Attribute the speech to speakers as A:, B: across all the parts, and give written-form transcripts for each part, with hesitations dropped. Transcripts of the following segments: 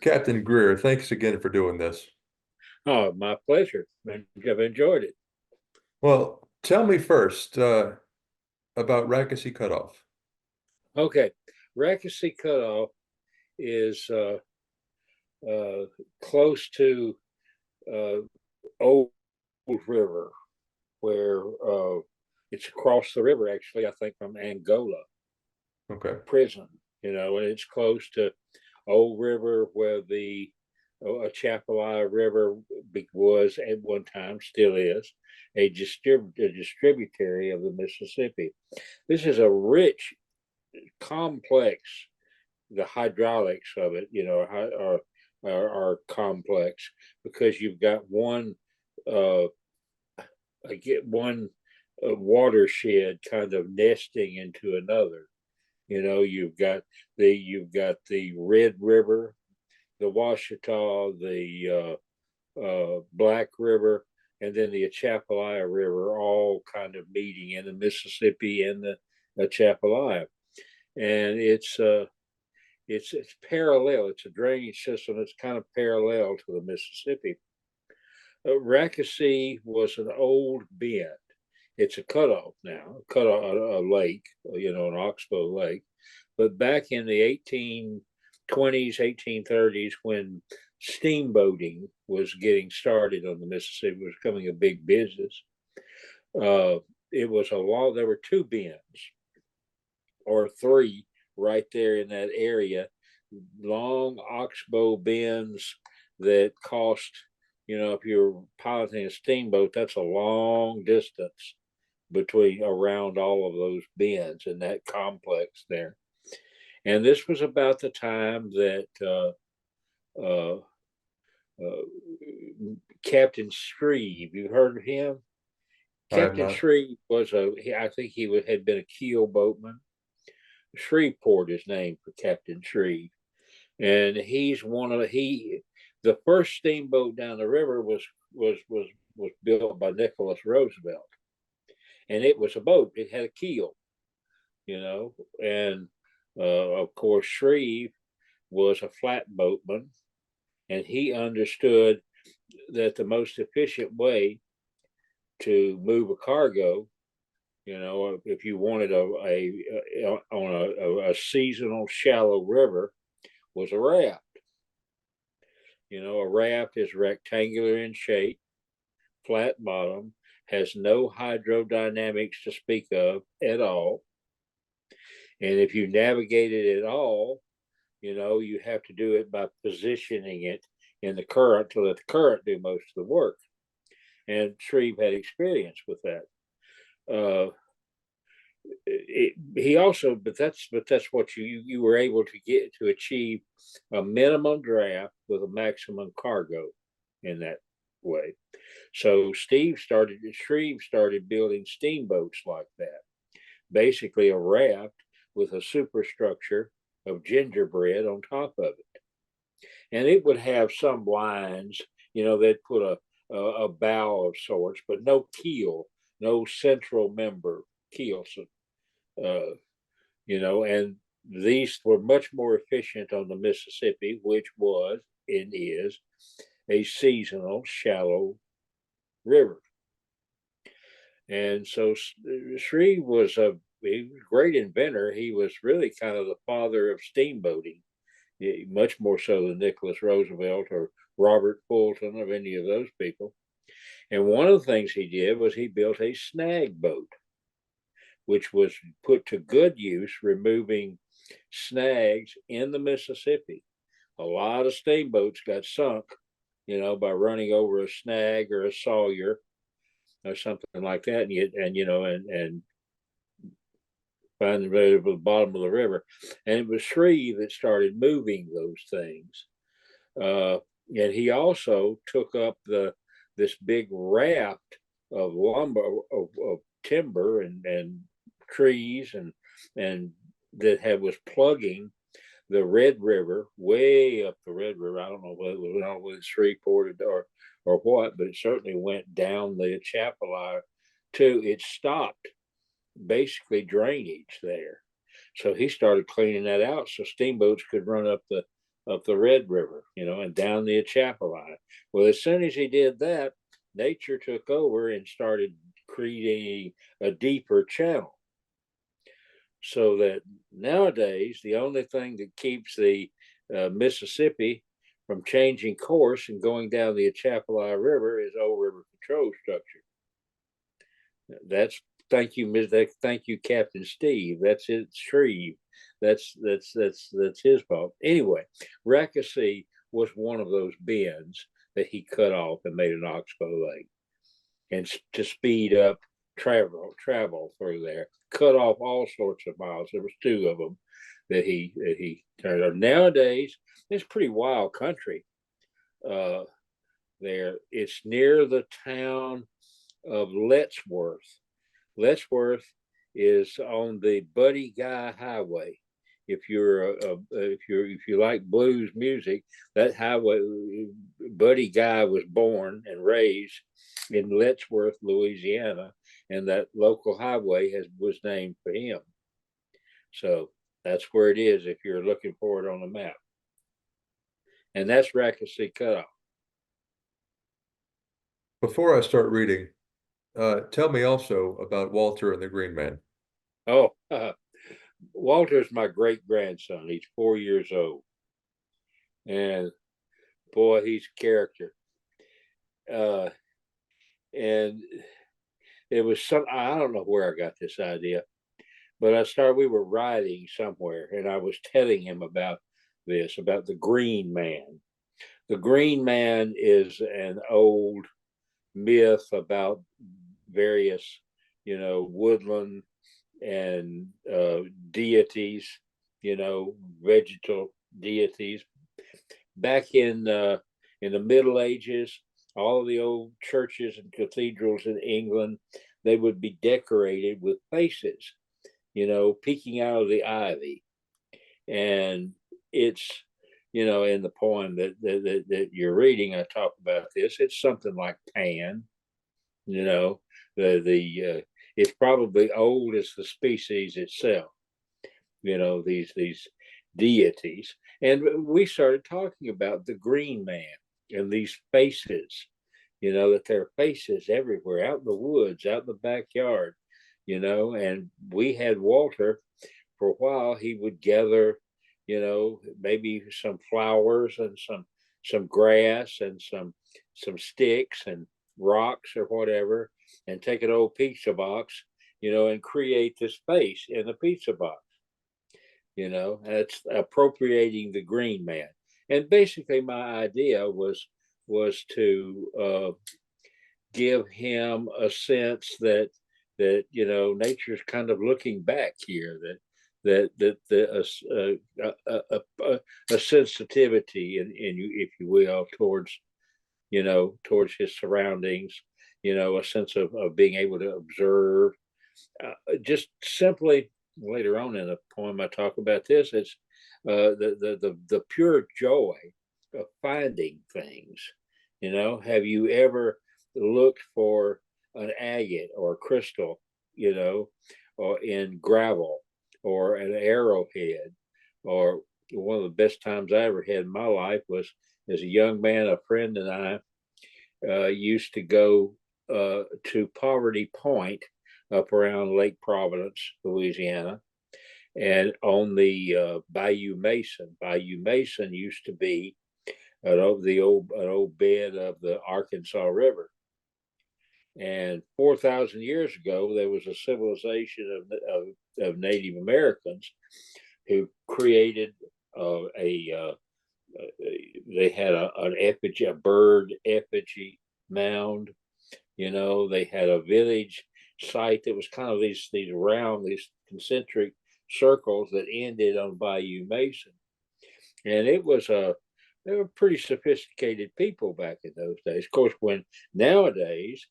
A: Captain Greer, thanks again for doing this.
B: Oh, my pleasure. I've enjoyed it.
A: Well, tell me first about Rackesee Cutoff.
B: Okay. Racketsy Cutoff is uh, close to uh, Old River, where it's across the river, actually, I think, from Angola
A: Okay.
B: prison, and it's close to Old River, where the Chapelaya River was at one time, still is, a distributary of the Mississippi. This is a rich, complex. The hydraulics of it, are complex because you've got uh, one watershed kind of nesting into another. You've got the Red River, the Washita, the Black River, and then the Atchafalaya River, all kind of meeting in the Mississippi and the Atchafalaya, and it's parallel. It's a drainage system that's kind of parallel to the Mississippi. Rackesee was an old bend. It's a cutoff now, a lake, an oxbow lake. But back in the 1820s, 1830s, when steamboating was getting started on the Mississippi, it was becoming a big business. Uh, it was a lot. There were two bends or three right there in that area, long oxbow bends that cost, if you're piloting a steamboat, that's a long distance between around all of those bends in that complex there. And this was about the time that uh, uh, Captain Shreve, you heard of him?
A: I have
B: Captain
A: not.
B: Shreve I think he had been a keel boatman. Shreveport is named for Captain Shreve, and he's the first steamboat down the river was built by Nicholas Roosevelt, and it was a boat. It had a keel, and of course Shreve was a flatboatman, and he understood that the most efficient way to move a cargo, if you wanted a seasonal shallow river, was a raft. A raft is rectangular in shape, flat bottom, has no hydrodynamics to speak of at all. And if you navigate it at all, you have to do it by positioning it in the current to let the current do most of the work. And Shreve had experience with that. Uh, he also, but that's what you were able to get to achieve a minimum draft with a maximum cargo in that way. So Shreve started building steamboats like that, basically a raft with a superstructure of gingerbread on top of it. And it would have some lines, they'd put a bow of sorts, but no keel, no central member keel. So, and these were much more efficient on the Mississippi, which was and is a seasonal shallow river. And so Shreve was a great inventor. He was really kind of the father of steamboating, much more so than Nicholas Roosevelt or Robert Fulton or any of those people. And one of the things he did was he built a snag boat, which was put to good use, removing snags in the Mississippi. A lot of steamboats got sunk, by running over a snag or a sawyer or something like that, and finding right over the bottom of the river. And it was Shreve that started moving those things. Uh, and he also took up this big raft of lumber, of timber and trees and was plugging the Red River way up the Red River. I don't know whether it's Shreveport or what, but it certainly went down the Atchafalaya to it stopped basically drainage there. So he started cleaning that out so steamboats could run up up the Red River, and down the Atchafalaya. Well, as soon as he did that, nature took over and started creating a deeper channel. So that nowadays, the only thing that keeps the Mississippi from changing course and going down the Atchafalaya River is old river control structure. That's thank you, Captain Steve. That's it, Shreve. That's his fault. Anyway, Rackasee was one of those bends that he cut off and made an oxbow lake, and to speed up travel through there, cut off all sorts of miles. There was two of them that he turned on. Nowadays, it's pretty wild country. There, it's near the town of Lettsworth. Lettsworth is on the Buddy Guy Highway. If you like blues music, that highway, Buddy Guy was born and raised in Lettsworth, Louisiana, and that local highway was named for him. So that's where it is if you're looking for it on the map. And that's Rackasee Cutoff.
A: Before I start reading, tell me also about Walter and the Green Man.
B: Oh, Walter's my great grandson. He's 4 years old. And boy, he's a character. And it was I don't know where I got this idea, but we were riding somewhere and I was telling him about the Green Man. The Green Man is an old myth about various, woodland and deities, vegetal deities. Back in the Middle Ages, all of the old churches and cathedrals in England, they would be decorated with faces, peeking out of the ivy. And it's, in the poem that you're reading, I talk about this. It's something like Pan, it's probably old as the species itself, these deities. And we started talking about the Green Man and these faces, that there are faces everywhere, out in the woods, out in the backyard, and we had Walter for a while. He would gather, maybe some flowers and some grass and some sticks and rocks or whatever, and take an old pizza box, and create this face in the pizza box. That's appropriating the Green Man. And basically my idea was to give him a sense that nature's kind of looking back here, a sensitivity in you, if you will, towards his surroundings, a sense of being able to observe. Just simply, later on in the poem I talk about this, it's the pure joy of finding things. Have you ever looked for an agate or a crystal, or in gravel, or an arrowhead? Or one of the best times I ever had in my life was, as a young man, a friend and I used to go to Poverty Point up around Lake Providence, Louisiana, and on the Bayou Mason. Bayou Mason used to be an old bed of the Arkansas River. And 4,000 years ago, there was a civilization of Native Americans who created they had an effigy, a bird effigy mound. They had a village site that was kind of these concentric circles that ended on Bayou Mason. And they were pretty sophisticated people back in those days. Of course, nowadays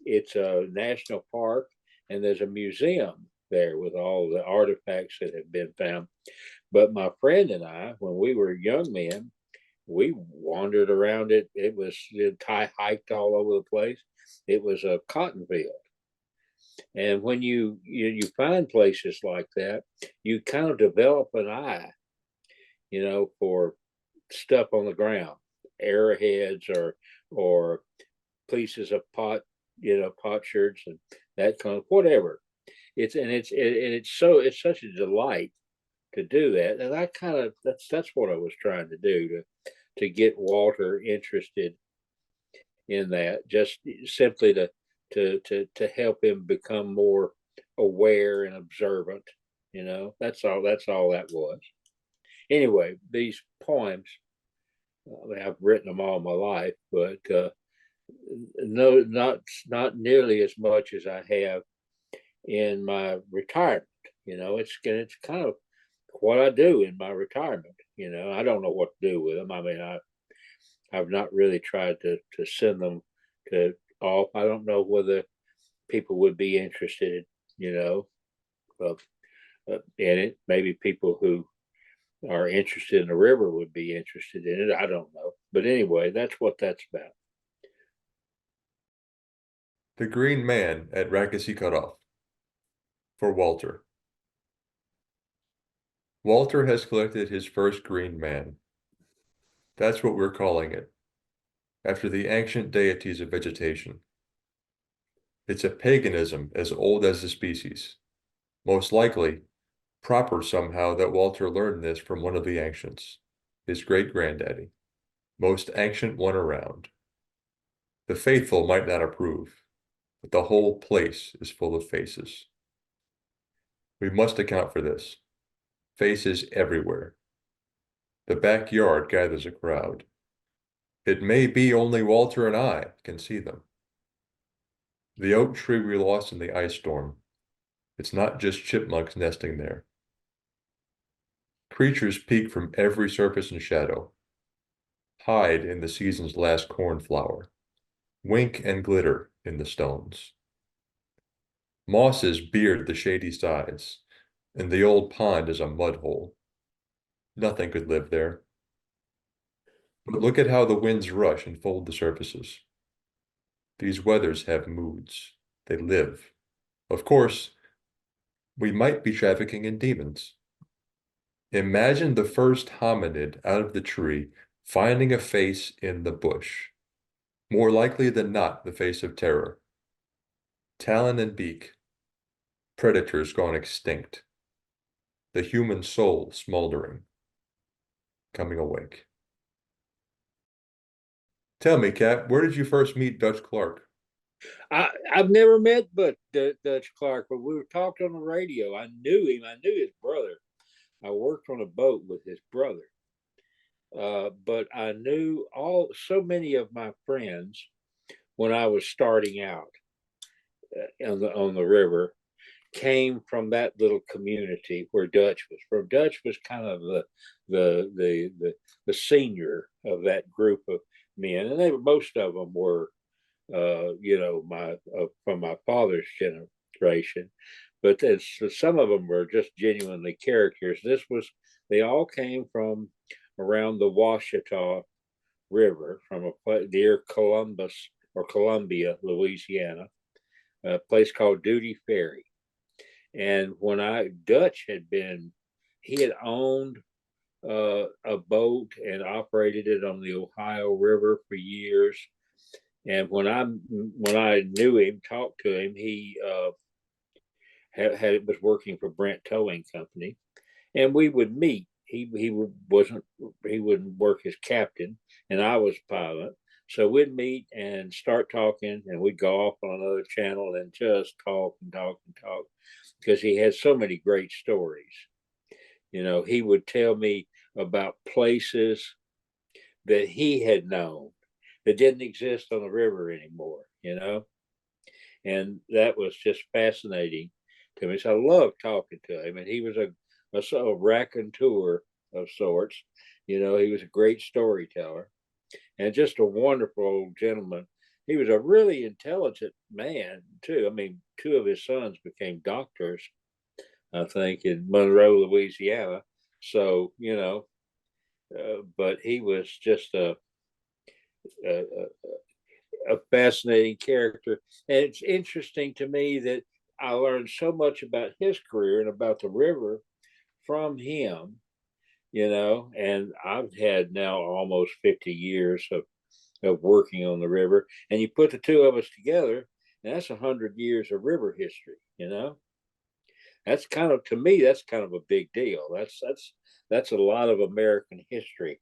B: it's a national park and there's a museum there with all the artifacts that have been found. But my friend and I, when we were young men, we wandered around it. It was hiked all over the place. It was a cotton field. And when you find places like that, you kind of develop an eye, for stuff on the ground, arrowheads or pieces of potsherds and that kind of whatever. It's such a delight to do that, and I kind of that's what I was trying to do to get Walter interested in that, just simply to help him become more aware and observant. That's all that was. Anyway, these poems, I mean, I've written them all my life, but no, not nearly as much as I have in my retirement. It's kind of what I do in my retirement. I don't know what to do with them. I mean, I've not really tried to send them to off. I don't know whether people would be interested, uh, in it. Maybe people who are interested in the river would be interested in it. I don't know. But anyway, that's what that's about.
A: The Green Man at Rackesee Cutoff for Walter. Walter has collected his first green man. That's what we're calling it, after the ancient deities of vegetation. It's a paganism as old as the species. Most likely, proper somehow that Walter learned this from one of the ancients, his great-granddaddy, most ancient one around. The faithful might not approve, but the whole place is full of faces. We must account for this. Faces everywhere. The backyard gathers a crowd. It may be only Walter and I can see them. The oak tree we lost in the ice storm. It's not just chipmunks nesting there. Creatures peek from every surface and shadow, hide in the season's last cornflower, wink and glitter in the stones. Mosses beard the shady sides, and the old pond is a mud hole. Nothing could live there. But look at how the winds rush and fold the surfaces. These weathers have moods. They live. Of course, we might be trafficking in demons. Imagine the first hominid out of the tree finding a face in the bush. More likely than not, the face of terror. Talon and beak. Predators gone extinct. The human soul smoldering. Coming awake. Tell me, Cap, where did you first meet Dutch Clark?
B: I've never met but Dutch Clark, but we were talking on the radio. I knew him. I knew his brother. I worked on a boat with his brother. But I knew so many of my friends when I was starting out on the river came from that little community where Dutch was from. Dutch was kind of the senior of that group of men, and most of them were my from my father's generation, but some of them were just genuinely characters. They all came from around the Washita River, from a place near Columbus or Columbia, Louisiana, a place called Duty Ferry. And when Dutch he had owned a boat and operated it on the Ohio River for years. And when I knew him, talked to him, he was working for Brent Towing Company, and we would meet. He wouldn't work as captain, and I was pilot. So we'd meet and start talking, and we'd go off on another channel and just talk and talk and talk, because he had so many great stories. He would tell me about places that he had known that didn't exist on the river anymore, and that was just fascinating to me. So I loved talking to him, and he was a raconteur of sorts. He was a great storyteller and just a wonderful old gentleman. He was a really intelligent man too. I mean, two of his sons became doctors, I think, in Monroe, Louisiana. So, but he was just a, a fascinating character. And it's interesting to me that I learned so much about his career and about the river from him. and I've had now almost 50 years of working on the river. And you put the two of us together, and that's 100 years of river history. That's kind of, to me, that's kind of a big deal. That's a lot of American history,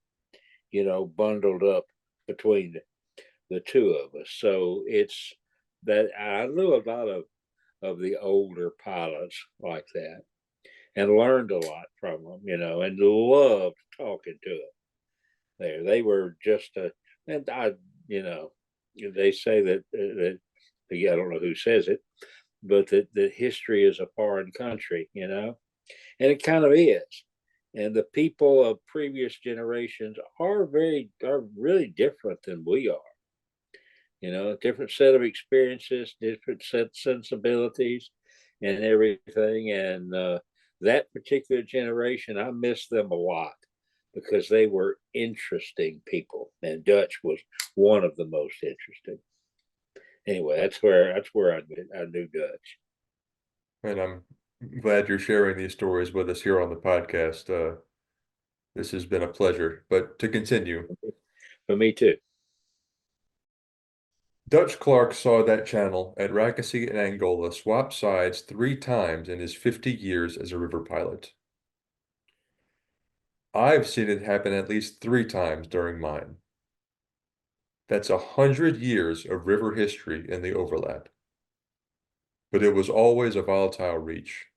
B: bundled up between the two of us. So it's that I knew a lot of the older pilots like that and learned a lot from them, and loved talking to them. They were just and you know, they say that I don't know who says it, but that history is a foreign country, and it kind of is. And the people of previous generations are really different than we are. A different set of experiences, different set sensibilities, and everything. And that particular generation, I miss them a lot because they were interesting people, and Dutch was one of the most interesting. Anyway, that's where I knew Dutch.
A: And I'm glad you're sharing these stories with us here on the podcast. This has been a pleasure. But to continue,
B: For me too.
A: Dutch Clark saw that channel at Racassi and Angola swap sides 3 times in his 50 years as a river pilot. I've seen it happen at least 3 times during mine. That's 100 years of river history in the overlap. But it was always a volatile reach.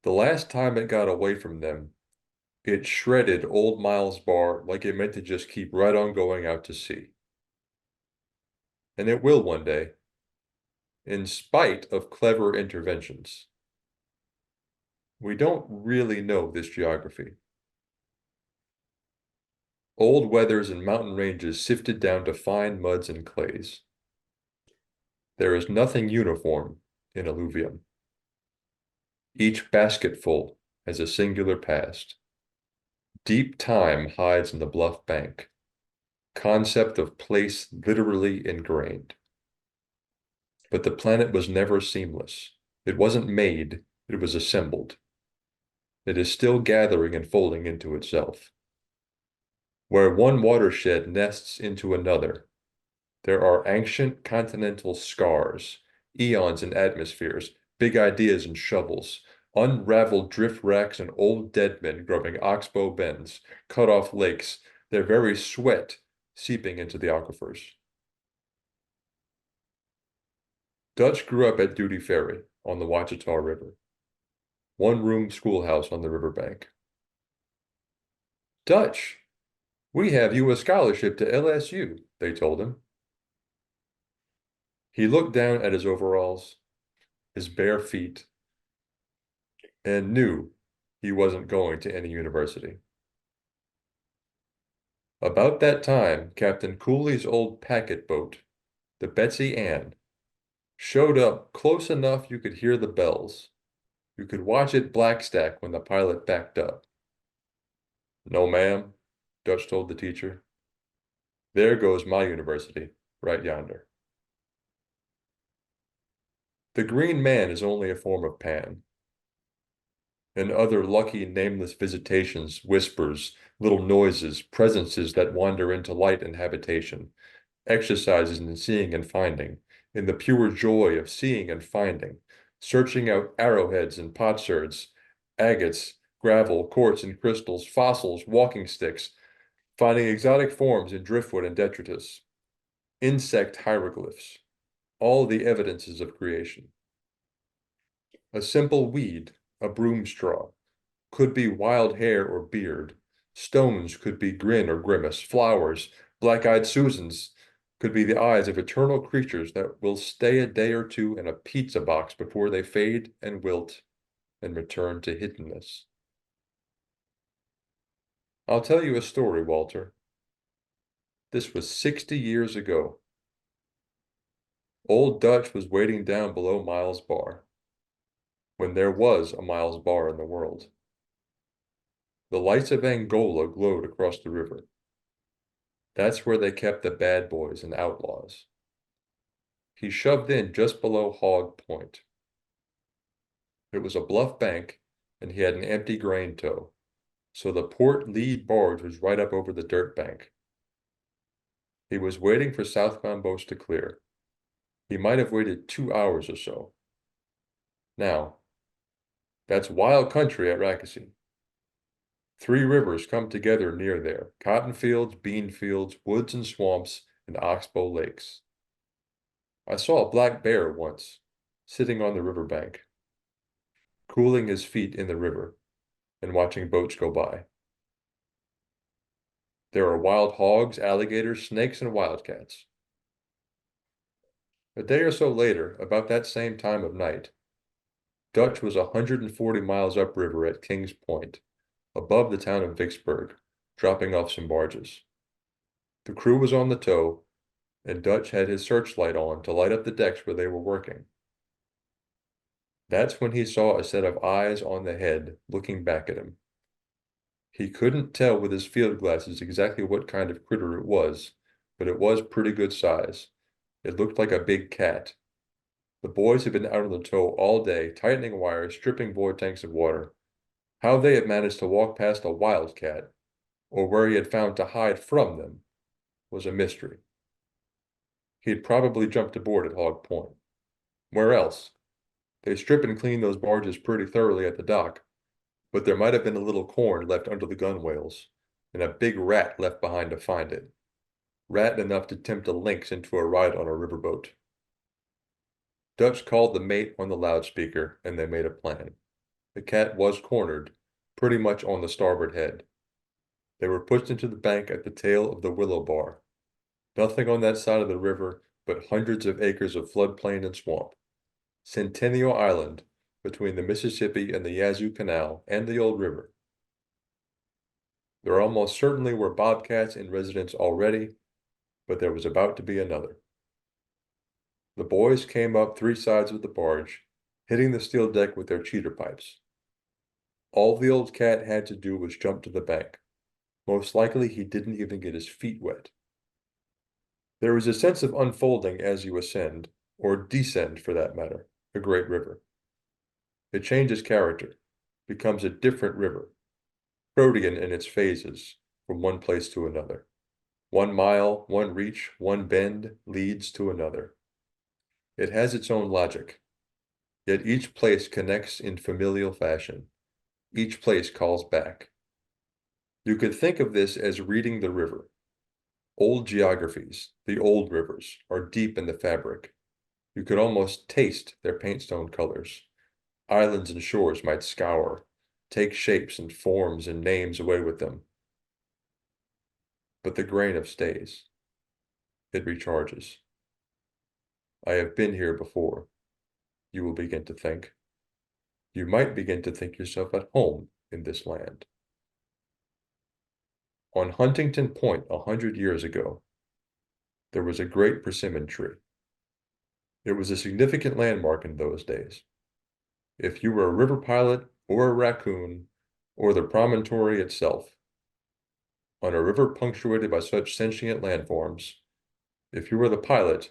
A: The last time it got away from them, it shredded old Miles Bar like it meant to just keep right on going out to sea. And it will one day, in spite of clever interventions. We don't really know this geography. Old weathers and mountain ranges sifted down to fine muds and clays. There is nothing uniform in alluvium. Each basketful has a singular past. Deep time hides in the bluff bank. Concept of place literally ingrained. But the planet was never seamless. It wasn't made, it was assembled. It is still gathering and folding into itself. Where one watershed nests into another, there are ancient continental scars, eons and atmospheres, big ideas and shovels, unraveled drift racks and old dead men grubbing oxbow bends, cut off lakes, their very sweat seeping into the aquifers. Dutch grew up at Duty Ferry on the Wachita River, one-room schoolhouse on the riverbank. Dutch, we have you a scholarship to LSU, they told him. He looked down at his overalls, his bare feet, and knew he wasn't going to any university. About that time, Captain Cooley's old packet boat, the Betsy Ann, showed up close enough you could hear the bells. You could watch it blackstack when the pilot backed up. No, ma'am, Dutch told the teacher. There goes my university, right yonder. The green man is only a form of Pan. And other lucky nameless visitations, whispers, little noises, presences that wander into light and habitation, exercises in seeing and finding, in the pure joy of seeing and finding, searching out arrowheads and potsherds, agates, gravel, quartz and crystals, fossils, walking sticks, finding exotic forms in driftwood and detritus, insect hieroglyphs, all the evidences of creation. A simple weed, a broom straw, could be wild hair or beard. Stones could be grin or grimace. Flowers, black-eyed Susans, could be the eyes of eternal creatures that will stay a day or two in a pizza box before they fade and wilt and return to hiddenness. I'll tell you a story, Walter. This was 60 years ago. Old Dutch was waiting down below Miles Bar, when there was a Miles Bar in the world. The lights of Angola glowed across the river. That's where they kept the bad boys and outlaws. He shoved in just below Hog Point. It was a bluff bank, and he had an empty grain tow, so the port lead barge was right up over the dirt bank. He was waiting for southbound boats to clear. He might have waited 2 hours or so. Now, that's wild country at Rackesee. 3 rivers come together near there: cotton fields, bean fields, woods and swamps, and oxbow lakes. I saw a black bear once, sitting on the riverbank, cooling his feet in the river and watching boats go by. There are wild hogs, alligators, snakes, and wildcats. A day or so later, about that same time of night, Dutch was 140 miles upriver at Kings Point, above the town of Vicksburg, dropping off some barges. The crew was on the tow, and Dutch had his searchlight on to light up the decks where they were working. That's when he saw a set of eyes on the head looking back at him. He couldn't tell with his field glasses exactly what kind of critter it was, but it was pretty good size. It looked like a big cat. The boys had been out on the tow all day, tightening wires, stripping void tanks of water. How they had managed to walk past a wildcat, or where he had found to hide from them, was a mystery. He'd probably jumped aboard at Hog Point. Where else? They strip and clean those barges pretty thoroughly at the dock, but there might have been a little corn left under the gunwales, and a big rat left behind to find it. Rat enough to tempt a lynx into a ride on a riverboat. Dutch called the mate on the loudspeaker, and they made a plan. The cat was cornered, pretty much on the starboard head. They were pushed into the bank at the tail of the willow bar. Nothing on that side of the river but hundreds of acres of floodplain and swamp. Centennial Island, between the Mississippi and the Yazoo Canal and the old river. There almost certainly were bobcats in residence already, but there was about to be another. The boys came up 3 sides of the barge, hitting the steel deck with their cheater pipes. All the old cat had to do was jump to the bank. Most likely he didn't even get his feet wet. There is a sense of unfolding as you ascend, or descend for that matter, a great river. It changes character, becomes a different river, protean in its phases, from one place to another. 1 mile, one reach, one bend leads to another. It has its own logic, yet each place connects in familial fashion. Each place calls back. You could think of this as reading the river. Old geographies, the old rivers, are deep in the fabric. You could almost taste their paintstone colors. Islands and shores might scour, take shapes and forms and names away with them. But the grain of stays. It recharges. I have been here before, you will begin to think. You might begin to think yourself at home in this land. On Huntington Point 100 years ago, there was a great persimmon tree. It was a significant landmark in those days. If you were a river pilot or a raccoon or the promontory itself, on a river punctuated by such sentient landforms, if you were the pilot,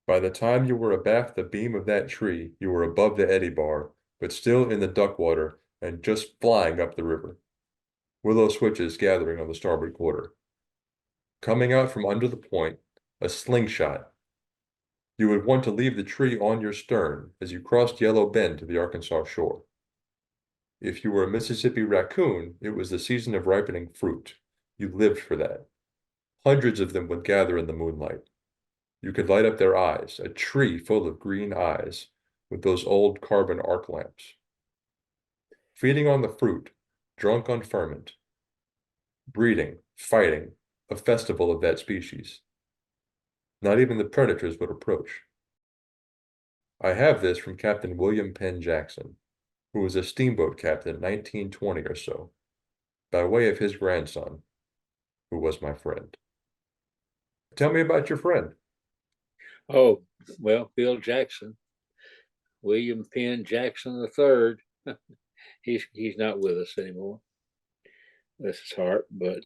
A: by the time you were abaft the beam of that tree, you were above the eddy bar, but still in the duckwater and just flying up the river. Willow switches gathering on the starboard quarter. Coming out from under the point, a slingshot. You would want to leave the tree on your stern as you crossed Yellow Bend to the Arkansas shore. If you were a Mississippi raccoon, it was the season of ripening fruit. You lived for that. Hundreds of them would gather in the moonlight. You could light up their eyes, a tree full of green eyes, with those old carbon arc lamps. Feeding on the fruit, drunk on ferment. Breeding, fighting, a festival of that species. Not even the predators would approach. I have this from Captain William Penn Jackson, who was a steamboat captain in 1920 or so, by way of his grandson, who was my friend. Tell me about your friend.
B: Oh, well, Bill Jackson, William Penn Jackson III. He's not with us anymore. Bless his heart, but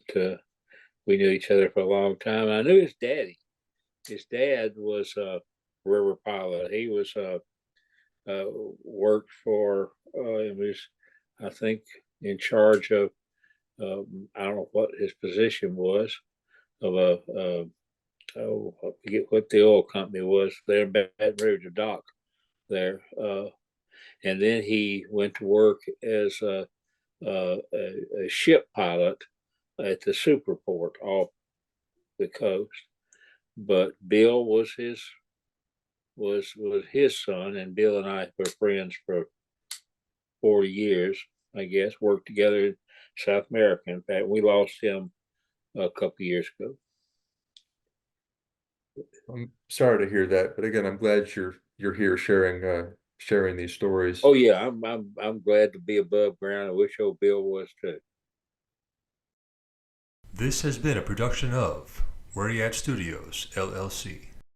B: we knew each other for a long time. I knew his daddy. His dad was a river pilot. He was worked for it was, I think, in charge of, I don't know what his position was, of oh, I forget what the oil company was there in Baton Rouge, the dock there. And then he went to work as a ship pilot at the Superport off the coast. But Bill was his son, and Bill and I were friends for 40 years, I guess. Worked together in South America. In fact, we lost him a couple of years ago.
A: I'm sorry to hear that, but again, I'm glad you're here sharing these stories.
B: Oh yeah, I'm glad to be above ground. I wish old Bill was too.
A: This has been a production of Where You At Studios, LLC.